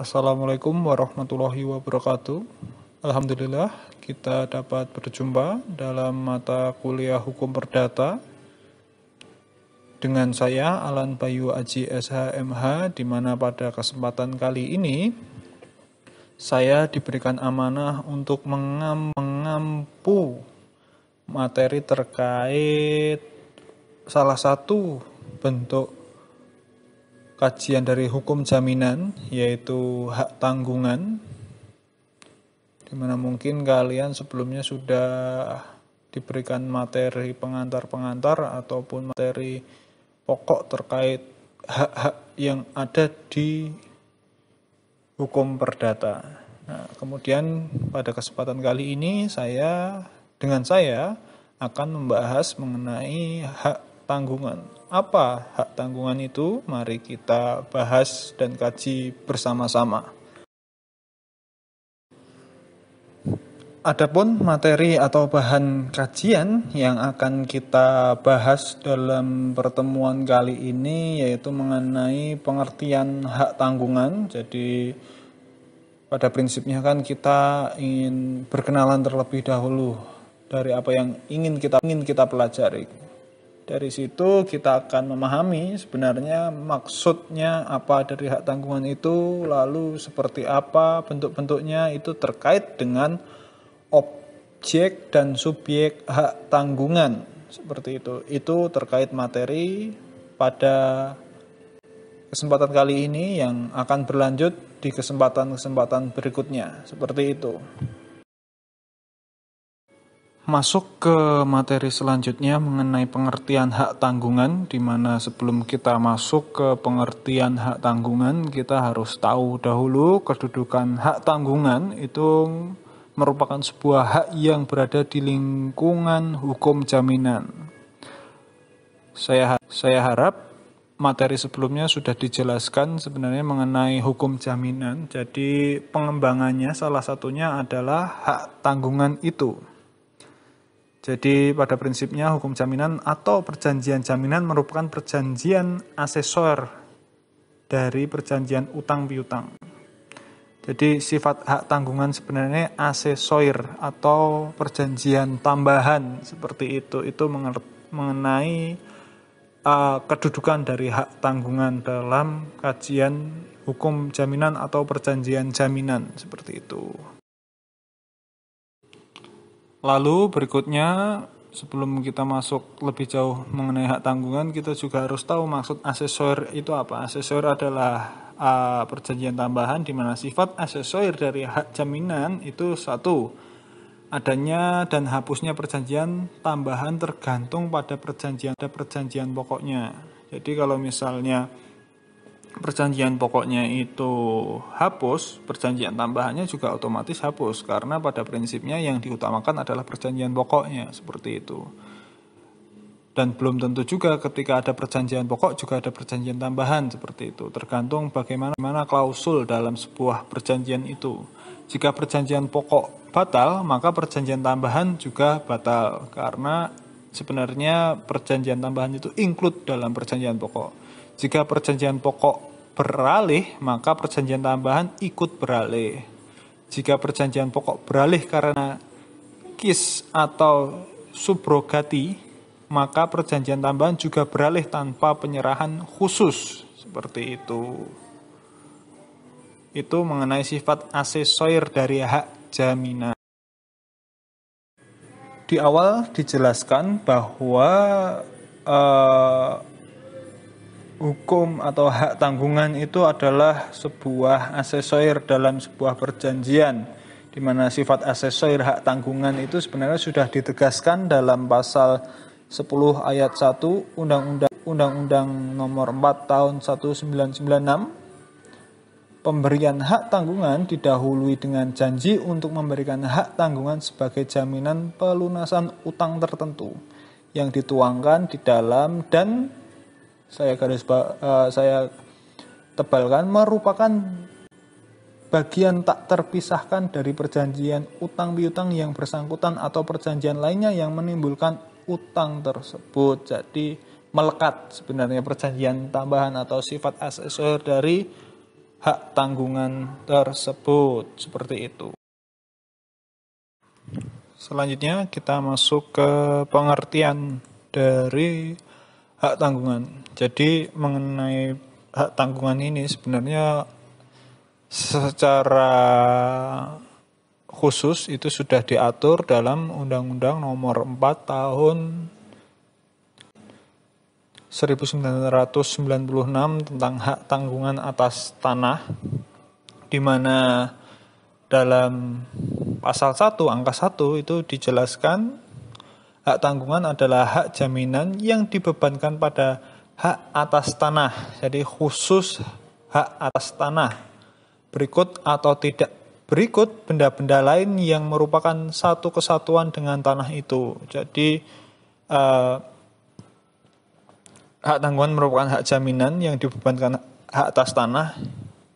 Assalamualaikum warahmatullahi wabarakatuh. Alhamdulillah kita dapat berjumpa dalam mata kuliah Hukum Perdata dengan saya Alan Bayu Aji SHMH, di mana pada kesempatan kali ini saya diberikan amanah untuk mengampu materi terkait salah satu bentuk kajian dari hukum jaminan, yaitu hak tanggungan, di mana mungkin kalian sebelumnya sudah diberikan materi pengantar-pengantar ataupun materi pokok terkait hak-hak yang ada di hukum perdata. Nah, kemudian pada kesempatan kali ini saya akan membahas mengenai hak tanggungan. Apa hak tanggungan itu? Mari kita bahas dan kaji bersama-sama. Adapun materi atau bahan kajian yang akan kita bahas dalam pertemuan kali ini yaitu mengenai pengertian hak tanggungan. Jadi pada prinsipnya kan kita ingin berkenalan terlebih dahulu dari apa yang ingin kita pelajari. Dari situ kita akan memahami sebenarnya maksudnya apa dari hak tanggungan itu, lalu seperti apa bentuk-bentuknya itu terkait dengan objek dan subjek hak tanggungan. Seperti itu. Itu terkait materi pada kesempatan kali ini yang akan berlanjut di kesempatan-kesempatan berikutnya. Seperti itu. Masuk ke materi selanjutnya mengenai pengertian hak tanggungan, di mana sebelum kita masuk ke pengertian hak tanggungan, kita harus tahu dahulu kedudukan hak tanggungan itu merupakan sebuah hak yang berada di lingkungan hukum jaminan. Saya harap materi sebelumnya sudah dijelaskan sebenarnya mengenai hukum jaminan. Jadi pengembangannya salah satunya adalah hak tanggungan itu. Jadi pada prinsipnya hukum jaminan atau perjanjian jaminan merupakan perjanjian asesor dari perjanjian utang piutang. Jadi sifat hak tanggungan sebenarnya asesor atau perjanjian tambahan seperti itu. Itu mengenai kedudukan dari hak tanggungan dalam kajian hukum jaminan atau perjanjian jaminan seperti itu. Lalu berikutnya, sebelum kita masuk lebih jauh mengenai hak tanggungan, kita juga harus tahu maksud asesor itu apa. Asesor adalah perjanjian tambahan di mana sifat asesor dari hak jaminan itu satu, adanya dan hapusnya perjanjian tambahan tergantung pada perjanjian pokoknya. Jadi kalau misalnya perjanjian pokoknya itu hapus, perjanjian tambahannya juga otomatis hapus, karena pada prinsipnya yang diutamakan adalah perjanjian pokoknya, seperti itu. Dan belum tentu juga ketika ada perjanjian pokok juga ada perjanjian tambahan, seperti itu. Tergantung bagaimana klausul dalam sebuah perjanjian itu. Jika perjanjian pokok batal, maka perjanjian tambahan juga batal, karena sebenarnya perjanjian tambahan itu include dalam perjanjian pokok. Jika perjanjian pokok beralih, maka perjanjian tambahan ikut beralih. Jika perjanjian pokok beralih karena kis atau subrogati, maka perjanjian tambahan juga beralih tanpa penyerahan khusus. Seperti itu. Itu mengenai sifat asesor dari hak jaminan. Di awal dijelaskan bahwa hukum atau hak tanggungan itu adalah sebuah asesor dalam sebuah perjanjian, di mana sifat asesor hak tanggungan itu sebenarnya sudah ditegaskan dalam pasal 10 ayat 1 Undang-Undang Nomor 4 Tahun 1996. Pemberian hak tanggungan didahului dengan janji untuk memberikan hak tanggungan sebagai jaminan pelunasan utang tertentu yang dituangkan di dalam dan saya tebalkan merupakan bagian tak terpisahkan dari perjanjian utang piutang yang bersangkutan atau perjanjian lainnya yang menimbulkan utang tersebut. Jadi melekat sebenarnya perjanjian tambahan atau sifat asesor dari hak tanggungan tersebut. Seperti itu. Selanjutnya kita masuk ke pengertian dari hak tanggungan. Jadi mengenai hak tanggungan ini sebenarnya secara khusus itu sudah diatur dalam Undang-Undang Nomor 4 Tahun 1996 tentang hak tanggungan atas tanah, di mana dalam pasal 1 angka 1 itu dijelaskan hak tanggungan adalah hak jaminan yang dibebankan pada hak atas tanah. Jadi khusus hak atas tanah. Berikut atau tidak berikut benda-benda lain yang merupakan satu kesatuan dengan tanah itu. Jadi hak tanggungan merupakan hak jaminan yang dibebankan hak atas tanah,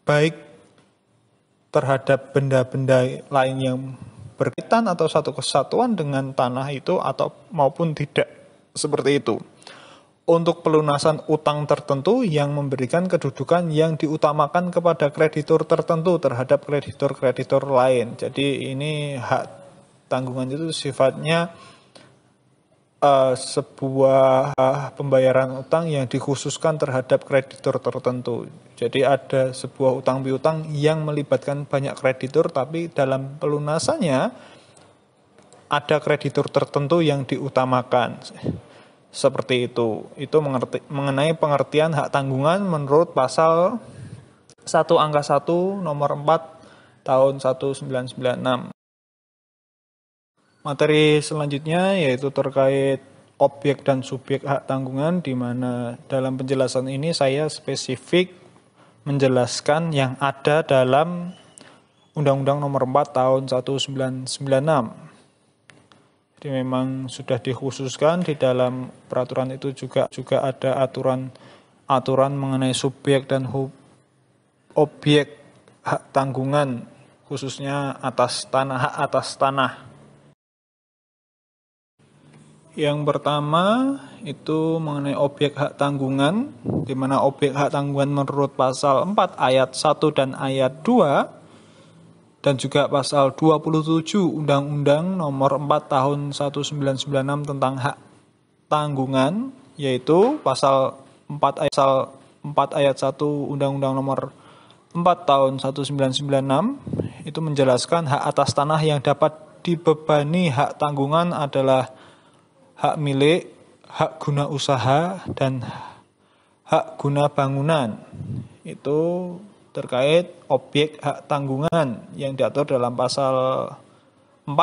baik terhadap benda-benda lain yang berkaitan atau satu kesatuan dengan tanah itu atau maupun tidak, seperti itu. Untuk pelunasan utang tertentu yang memberikan kedudukan yang diutamakan kepada kreditur tertentu terhadap kreditur-kreditur lain. Jadi ini hak tanggungan itu sifatnya sebuah pembayaran utang yang dikhususkan terhadap kreditur tertentu. Jadi ada sebuah utang piutang yang melibatkan banyak kreditur, tapi dalam pelunasannya ada kreditur tertentu yang diutamakan. Seperti itu. Itu mengenai pengertian hak tanggungan menurut pasal 1 angka 1 nomor 4 tahun 1996. Materi selanjutnya yaitu terkait objek dan subjek hak tanggungan, di mana dalam penjelasan ini saya spesifik menjelaskan yang ada dalam Undang-Undang Nomor 4 Tahun 1996. Jadi memang sudah dikhususkan di dalam peraturan itu juga ada aturan mengenai subjek dan objek hak tanggungan, khususnya atas tanah, hak atas tanah. Yang pertama itu mengenai objek hak tanggungan, di mana objek hak tanggungan menurut pasal 4 ayat 1 dan ayat 2 dan juga pasal 27 Undang-Undang Nomor 4 Tahun 1996 tentang hak tanggungan, yaitu pasal 4 ayat 1 Undang-Undang Nomor 4 Tahun 1996 itu menjelaskan hak atas tanah yang dapat dibebani hak tanggungan adalah hak milik, hak guna usaha, dan hak guna bangunan. Itu terkait objek hak tanggungan yang diatur dalam pasal 4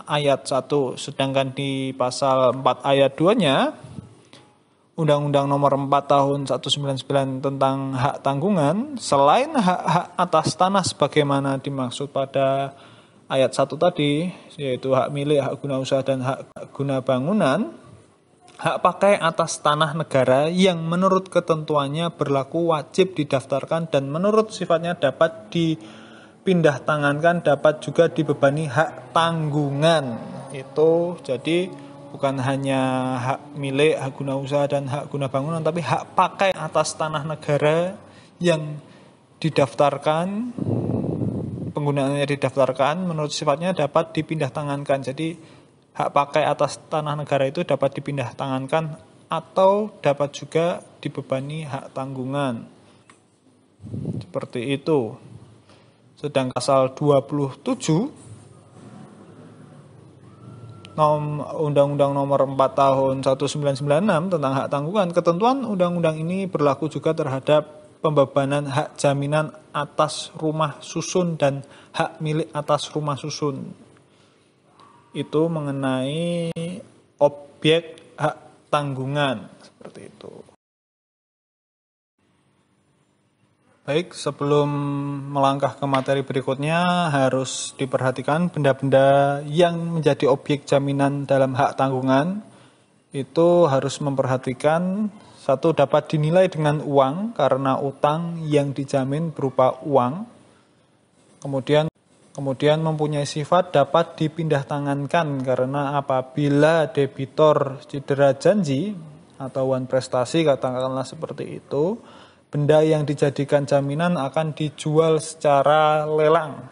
ayat 1. Sedangkan di pasal 4 ayat 2-nya, Undang-Undang Nomor 4 Tahun 1999 tentang hak tanggungan, selain hak-hak atas tanah sebagaimana dimaksud pada ayat 1 tadi, yaitu hak milik, hak guna usaha, dan hak guna bangunan, hak pakai atas tanah negara yang menurut ketentuannya berlaku wajib didaftarkan dan menurut sifatnya dapat dipindah tangankan, dapat juga dibebani hak tanggungan. Itu jadi bukan hanya hak milik, hak guna usaha, dan hak guna bangunan, tapi hak pakai atas tanah negara yang didaftarkan, penggunaannya didaftarkan, menurut sifatnya dapat dipindah tangankan. Jadi hak pakai atas tanah negara itu dapat dipindah tangankan atau dapat juga dibebani hak tanggungan. Seperti itu. Sedang pasal 27 Undang-Undang Nomor 4 Tahun 1996 tentang hak tanggungan, ketentuan undang-undang ini berlaku juga terhadap pembebanan hak jaminan atas rumah susun dan hak milik atas rumah susun. Itu mengenai objek hak tanggungan, seperti itu. Baik, sebelum melangkah ke materi berikutnya, harus diperhatikan benda-benda yang menjadi objek jaminan dalam hak tanggungan itu harus memperhatikan. Satu, dapat dinilai dengan uang karena utang yang dijamin berupa uang. Kemudian mempunyai sifat dapat dipindah tangankan karena apabila debitor cedera janji atau wan prestasi, katakanlah seperti itu, benda yang dijadikan jaminan akan dijual secara lelang,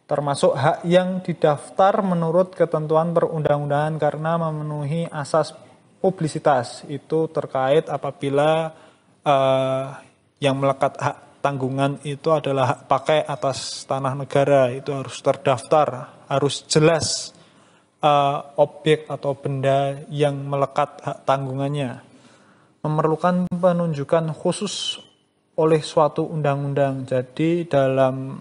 termasuk hak yang didaftar menurut ketentuan perundang-undangan karena memenuhi asas publisitas. Itu terkait apabila yang melekat hak tanggungan itu adalah hak pakai atas tanah negara, itu harus terdaftar, harus jelas objek atau benda yang melekat hak tanggungannya. Memerlukan penunjukan khusus oleh suatu undang-undang. Jadi dalam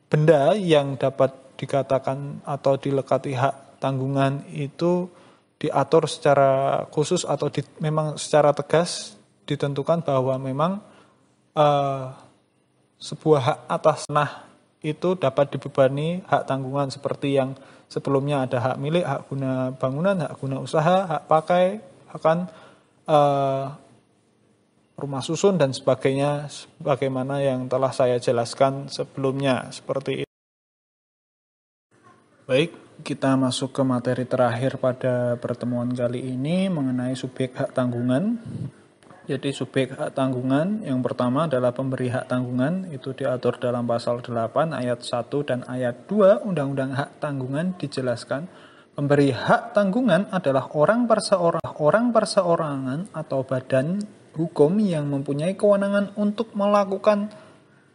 benda yang dapat dikatakan atau dilekati hak tanggungan itu diatur secara khusus atau memang secara tegas ditentukan bahwa memang sebuah hak atas tanah itu dapat dibebani hak tanggungan seperti yang sebelumnya ada hak milik, hak guna bangunan, hak guna usaha, hak pakai, akan rumah susun dan sebagainya, sebagaimana yang telah saya jelaskan sebelumnya, seperti itu. Baik, kita masuk ke materi terakhir pada pertemuan kali ini mengenai subjek hak tanggungan. Jadi subjek hak tanggungan yang pertama adalah pemberi hak tanggungan, itu diatur dalam pasal 8 ayat 1 dan ayat 2 Undang-Undang Hak Tanggungan. Dijelaskan pemberi hak tanggungan adalah orang perseorangan atau badan hukum yang mempunyai kewenangan untuk melakukan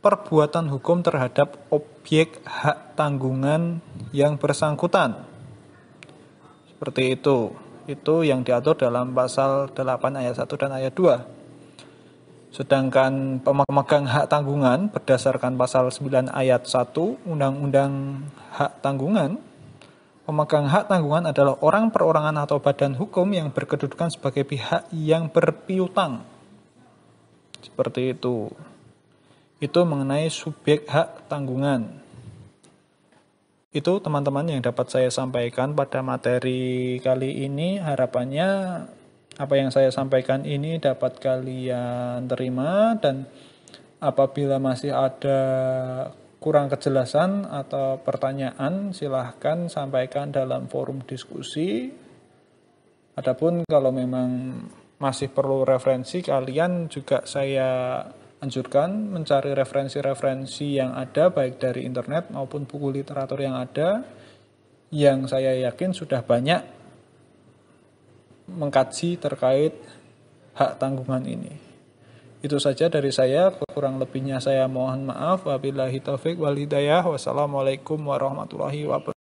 perbuatan hukum terhadap objek hak tanggungan yang bersangkutan. Seperti itu. Itu yang diatur dalam pasal 8 ayat 1 dan ayat 2. Sedangkan pemegang hak tanggungan berdasarkan pasal 9 ayat 1 Undang-Undang Hak Tanggungan, pemegang hak tanggungan adalah orang perorangan atau badan hukum yang berkedudukan sebagai pihak yang berpiutang. Seperti itu. Itu mengenai subjek hak tanggungan. Itu teman-teman yang dapat saya sampaikan pada materi kali ini. Harapannya apa yang saya sampaikan ini dapat kalian terima, dan apabila masih ada kurang kejelasan atau pertanyaan, silahkan sampaikan dalam forum diskusi. Adapun kalau memang masih perlu referensi, kalian juga saya anjurkan mencari referensi-referensi yang ada baik dari internet maupun buku literatur yang ada, yang saya yakin sudah banyak mengkaji terkait hak tanggungan ini. Itu saja dari saya, kurang lebihnya saya mohon maaf. Wabillahi taufik wal hidayah. Wassalamualaikum warahmatullahi wabarakatuh.